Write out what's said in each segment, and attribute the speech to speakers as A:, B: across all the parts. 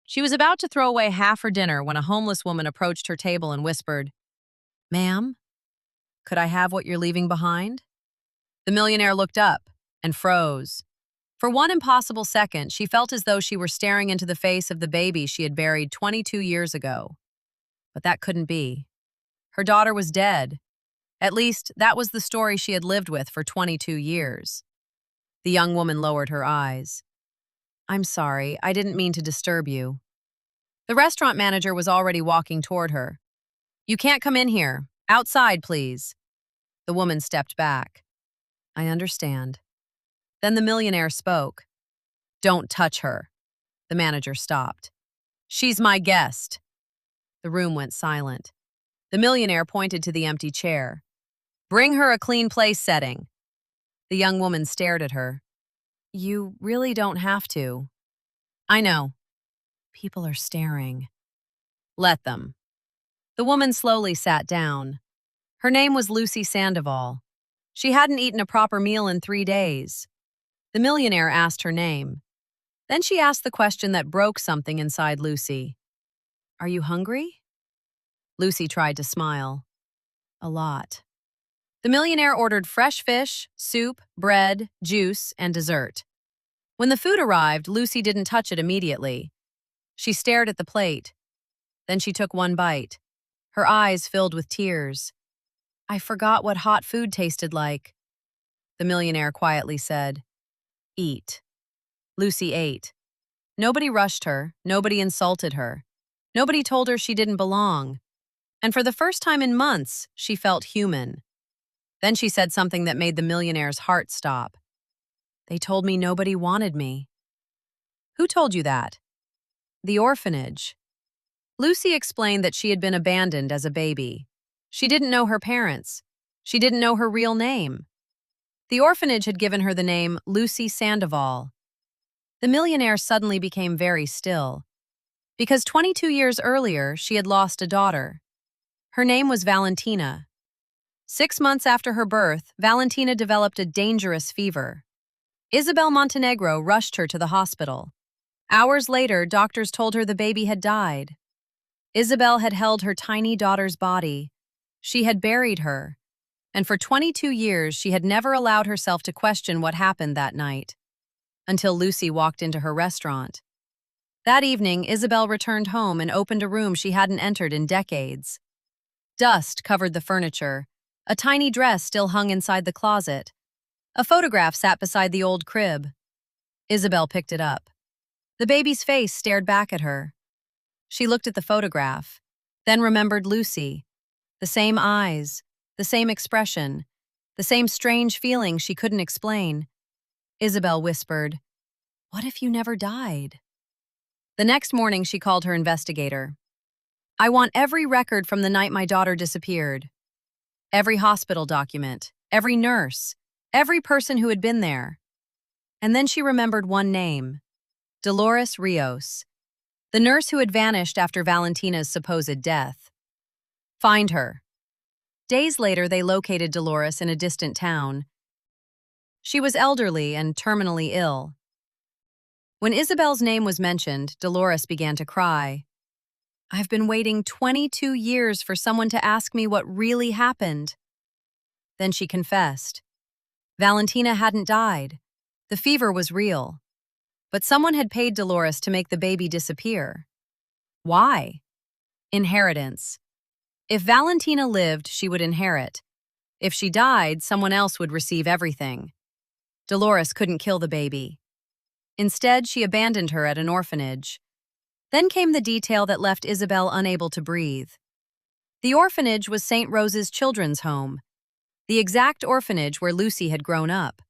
A: She was about to throw away half her dinner when a homeless woman approached her table and whispered, "Ma'am, could I have what you're leaving behind?" The millionaire looked up and froze. For one impossible second, she felt as though she were staring into the face of the baby she had buried 22 years ago. But that couldn't be. Her daughter was dead. At least, that was the story she had lived with for 22 years. The young woman lowered her eyes. "I'm sorry, I didn't mean to disturb you." The restaurant manager was already walking toward her. "You can't come in here. Outside, please." The woman stepped back. "I understand." Then the millionaire spoke. "Don't touch her." The manager stopped. "She's my guest." The room went silent. The millionaire pointed to the empty chair. "Bring her a clean place setting." The young woman stared at her. "You really don't have to." "I know. People are staring." "Let them." The woman slowly sat down. Her name was Lucy Sandoval. She hadn't eaten a proper meal in 3 days. The millionaire asked her name. Then she asked the question that broke something inside Lucy. "Are you hungry?" Lucy tried to smile. "A lot." The millionaire ordered fresh fish, soup, bread, juice, and dessert. When the food arrived, Lucy didn't touch it immediately. She stared at the plate. Then she took one bite. Her eyes filled with tears. "I forgot what hot food tasted like." The millionaire quietly said, "Eat." Lucy ate. Nobody rushed her. Nobody insulted her. Nobody told her she didn't belong. And for the first time in months, she felt human. Then she said something that made the millionaire's heart stop. "They told me nobody wanted me." "Who told you that?" "The orphanage." Lucy explained that she had been abandoned as a baby. She didn't know her parents. She didn't know her real name. The orphanage had given her the name Lucy Sandoval. The millionaire suddenly became very still. Because 22 years earlier, she had lost a daughter. Her name was Valentina. 6 months after her birth, Valentina developed a dangerous fever. Isabel Montenegro rushed her to the hospital. Hours later, doctors told her the baby had died. Isabel had held her tiny daughter's body. She had buried her. And for 22 years, she had never allowed herself to question what happened that night. Until Lucy walked into her restaurant. That evening, Isabel returned home and opened a room she hadn't entered in decades. Dust covered the furniture. A tiny dress still hung inside the closet. A photograph sat beside the old crib. Isabel picked it up. The baby's face stared back at her. She looked at the photograph, then remembered Lucy. The same eyes, the same expression, the same strange feeling she couldn't explain. Isabel whispered, "What if you never died?" The next morning, she called her investigator. "I want every record from the night my daughter disappeared. Every hospital document, every nurse, every person who had been there." And then she remembered one name, Dolores Rios, the nurse who had vanished after Valentina's supposed death. Find her. Days later, they located Dolores in a distant town. She was elderly and terminally ill. When Isabel's name was mentioned, Dolores began to cry. "I've been waiting 22 years for someone to ask me what really happened." Then she confessed. Valentina hadn't died. The fever was real. But someone had paid Dolores to make the baby disappear. Why? Inheritance. If Valentina lived, she would inherit. If she died, someone else would receive everything. Dolores couldn't kill the baby. Instead, she abandoned her at an orphanage. Then came the detail that left Isabel unable to breathe. The orphanage was St. Rose's Children's Home, the exact orphanage where Lucy had grown up.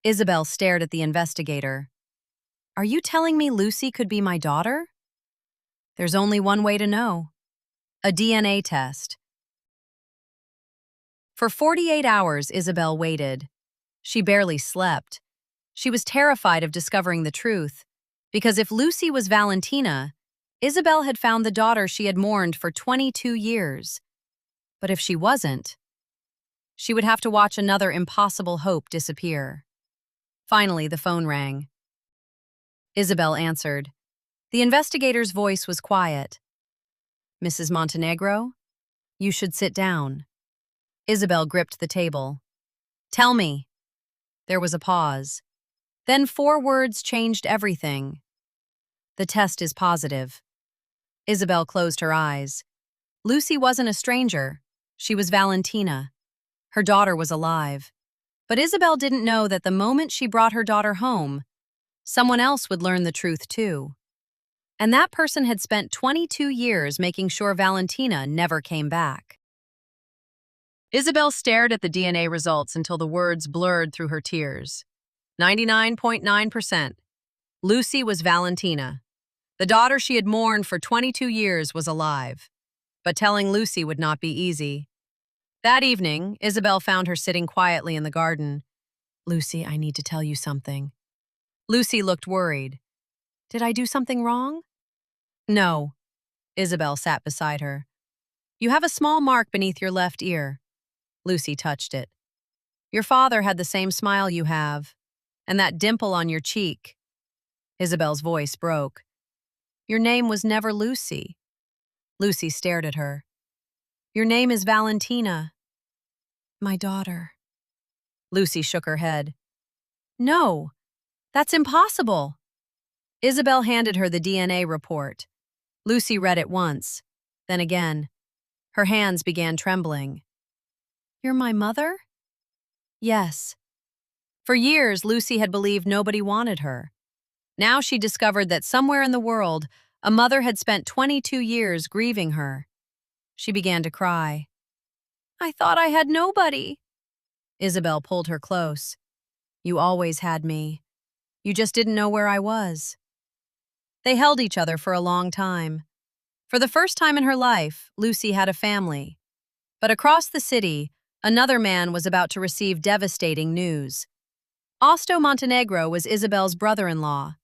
A: Isabel stared at the investigator. "Are you telling me Lucy could be my daughter?" "There's only one way to know. A DNA test." For 48 hours, Isabel waited. She barely slept. She was terrified of discovering the truth, because if Lucy was Valentina, Isabel had found the daughter she had mourned for 22 years. But if she wasn't, she would have to watch another impossible hope disappear. Finally, the phone rang. Isabel answered. The investigator's voice was quiet. Mrs. Montenegro, you should sit down. Isabel gripped the table. Tell me. There was a pause. Then 4 words changed everything. The test is positive. Isabel closed her eyes. Lucy wasn't a stranger. She was Valentina. Her daughter was alive. But Isabel didn't know that the moment she brought her daughter home, someone else would learn the truth too. And that person had spent 22 years making sure Valentina never came back. Isabel stared at the DNA results until the words blurred through her tears. 99.9%. Lucy was Valentina. The daughter she had mourned for 22 years was alive. But telling Lucy would not be easy. That evening, Isabel found her sitting quietly in the garden. Lucy, I need to tell you something. Lucy looked worried. Did I do something wrong? No. Isabel sat beside her. You have a small mark beneath your left ear. Lucy touched it. Your father had the same smile you have, and that dimple on your cheek. Isabel's voice broke. Your name was never Lucy. Lucy stared at her. Your name is Valentina. My daughter. Lucy shook her head. No, that's impossible. Isabel handed her the DNA report. Lucy read it once, then again. Her hands began trembling. You're my mother? Yes. For years, Lucy had believed nobody wanted her. Now she discovered that somewhere in the world, a mother had spent 22 years grieving her. She began to cry. I thought I had nobody. Isabel pulled her close. You always had me. You just didn't know where I was. They held each other for a long time. For the first time in her life, Lucy had a family. But across the city, another man was about to receive devastating news. Isabel Montenegro was Isabel's brother-in-law,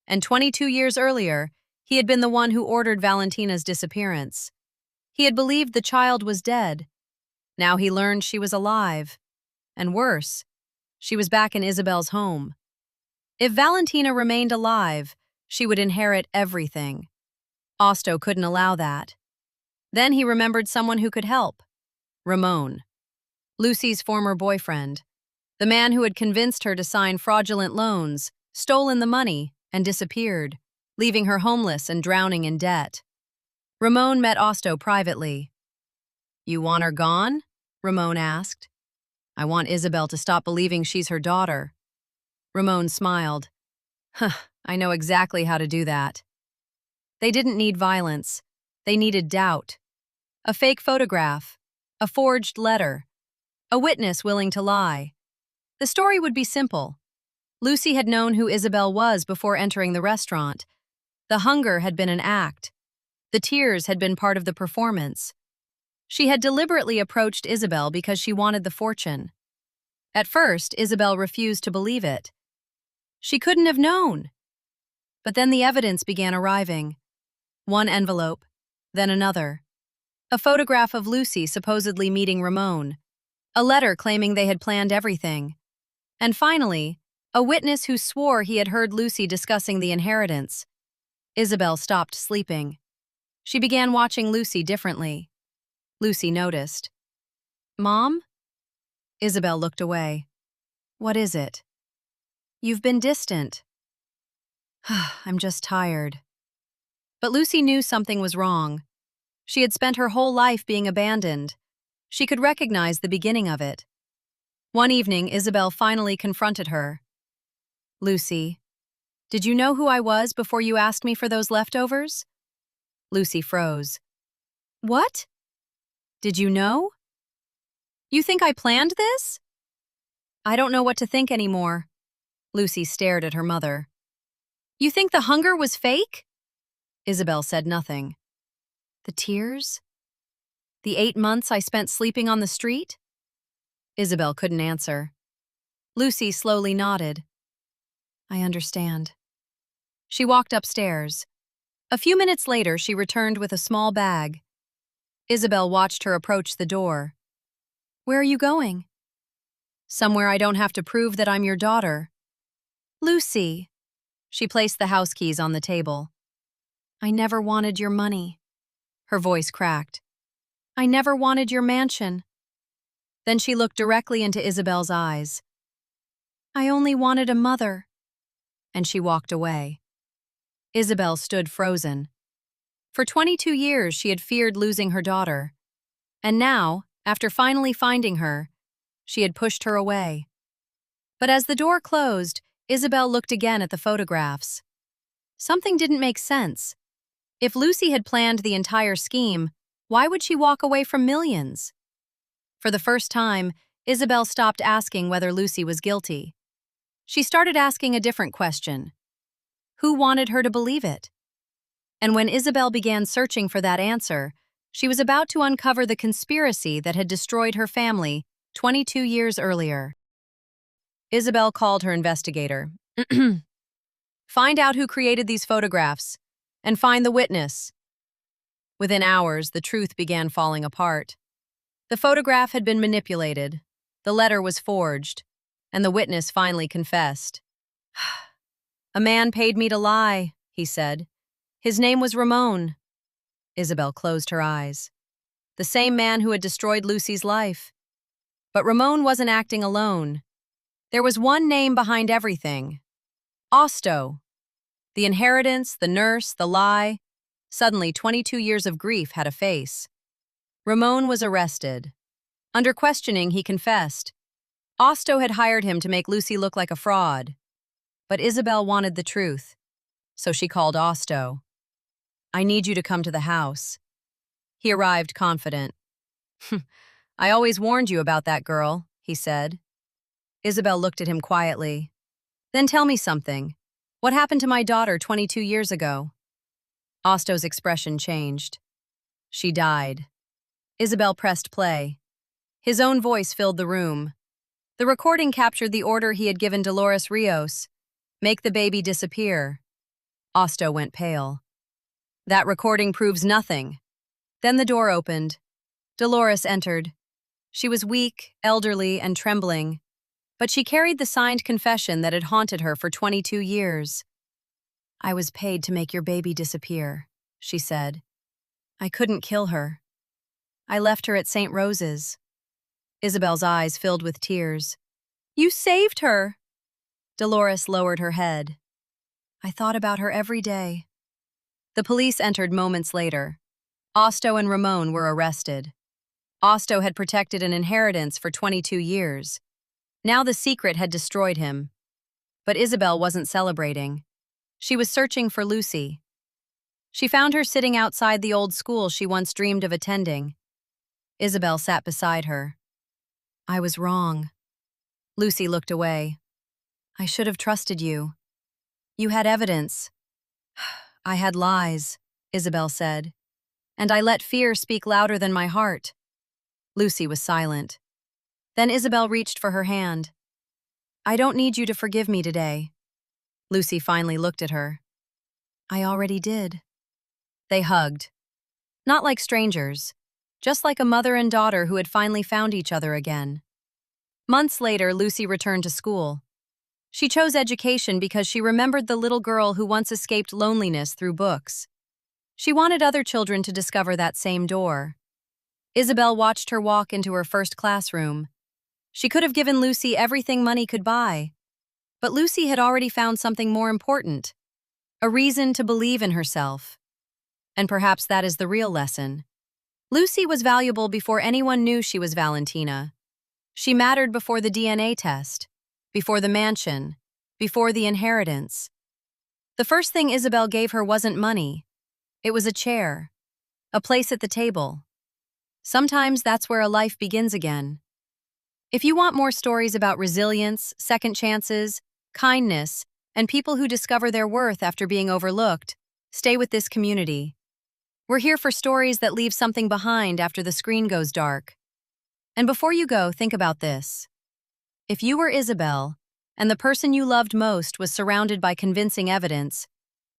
A: and 22 years earlier, he had been the one who ordered Valentina's disappearance. He had believed the child was dead. Now he learned she was alive. And worse, she was back in Isabel's home. If Valentina remained alive, she would inherit everything. Osto couldn't allow that. Then he remembered someone who could help. Ramon, Lucy's former boyfriend, the man who had convinced her to sign fraudulent loans, stolen the money, and disappeared, leaving her homeless and drowning in debt. Ramon met Osto privately. You want her gone? Ramon asked. I want Isabel to stop believing she's her daughter. Ramon smiled. I know exactly how to do that. They didn't need violence. They needed doubt. A fake photograph. A forged letter. A witness willing to lie. The story would be simple. Lucy had known who Isabel was before entering the restaurant. The hunger had been an act. The tears had been part of the performance. She had deliberately approached Isabel because she wanted the fortune. At first, Isabel refused to believe it. She couldn't have known. But then the evidence began arriving. One envelope, then another. A photograph of Lucy supposedly meeting Ramon. A letter claiming they had planned everything. And finally, a witness who swore he had heard Lucy discussing the inheritance. Isabel stopped sleeping. She began watching Lucy differently. Lucy noticed. Mom? Isabel looked away. What is it? You've been distant. I'm just tired. But Lucy knew something was wrong. She had spent her whole life being abandoned. She could recognize the beginning of it. One evening, Isabel finally confronted her. Lucy, did you know who I was before you asked me for those leftovers? Lucy froze. What? Did you know? You think I planned this? I don't know what to think anymore. Lucy stared at her mother. You think the hunger was fake? Isabel said nothing. The tears? The 8 months I spent sleeping on the street? Isabel couldn't answer. Lucy slowly nodded. I understand. She walked upstairs. A few minutes later, she returned with a small bag. Isabel watched her approach the door. Where are you going? Somewhere I don't have to prove that I'm your daughter. Lucy. She placed the house keys on the table. I never wanted your money. Her voice cracked. I never wanted your mansion. Then she looked directly into Isabel's eyes. I only wanted a mother. And she walked away. Isabel stood frozen. For 22 years, she had feared losing her daughter. And now, after finally finding her, she had pushed her away. But as the door closed, Isabel looked again at the photographs. Something didn't make sense. If Lucy had planned the entire scheme, why would she walk away from millions? For the first time, Isabel stopped asking whether Lucy was guilty. She started asking a different question. Who wanted her to believe it? And when Isabel began searching for that answer, she was about to uncover the conspiracy that had destroyed her family 22 years earlier. Isabel called her investigator. Find out who created these photographs, and find the witness. Within hours, the truth began falling apart. The photograph had been manipulated, the letter was forged, and the witness finally confessed. A man paid me to lie, he said. His name was Ramon. Isabel closed her eyes. The same man who had destroyed Lucy's life. But Ramon wasn't acting alone. There was one name behind everything. Osto. The inheritance, the nurse, the lie. Suddenly, 22 years of grief had a face. Ramon was arrested. Under questioning, he confessed. Osto had hired him to make Lucy look like a fraud. But Isabel wanted the truth, so she called Osto. I need you to come to the house. He arrived confident. I always warned you about that girl, he said. Isabel looked at him quietly. Then tell me something. What happened to my daughter 22 years ago? Osto's expression changed. She died. Isabel pressed play. His own voice filled the room. The recording captured the order he had given Dolores Rios. Make the baby disappear. Osto went pale. That recording proves nothing. Then the door opened. Dolores entered. She was weak, elderly, and trembling, but she carried the signed confession that had haunted her for 22 years. I was paid to make your baby disappear, she said. I couldn't kill her. I left her at St. Rose's. Isabel's eyes filled with tears. You saved her! Dolores lowered her head. I thought about her every day. The police entered moments later. Osto and Ramon were arrested. Osto had protected an inheritance for 22 years. Now the secret had destroyed him. But Isabel wasn't celebrating. She was searching for Lucy. She found her sitting outside the old school she once dreamed of attending. Isabel sat beside her. I was wrong. Lucy looked away. I should have trusted you. You had evidence. I had lies, Isabel said. And I let fear speak louder than my heart. Lucy was silent. Then Isabel reached for her hand. I don't need you to forgive me today. Lucy finally looked at her. I already did. They hugged. Not like strangers, just like a mother and daughter who had finally found each other again. Months later, Lucy returned to school. She chose education because she remembered the little girl who once escaped loneliness through books. She wanted other children to discover that same door. Isabel watched her walk into her first classroom. She could have given Lucy everything money could buy. But Lucy had already found something more important, a reason to believe in herself. And perhaps that is the real lesson. Lucy was valuable before anyone knew she was Valentina. She mattered before the DNA test, before the mansion, before the inheritance. The first thing Isabel gave her wasn't money. It was a chair, a place at the table. Sometimes that's where a life begins again. If you want more stories about resilience, second chances, kindness, and people who discover their worth after being overlooked, stay with this community. We're here for stories that leave something behind after the screen goes dark. And before you go, think about this. If you were Isabel, and the person you loved most was surrounded by convincing evidence,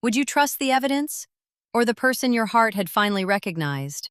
A: would you trust the evidence, or the person your heart had finally recognized?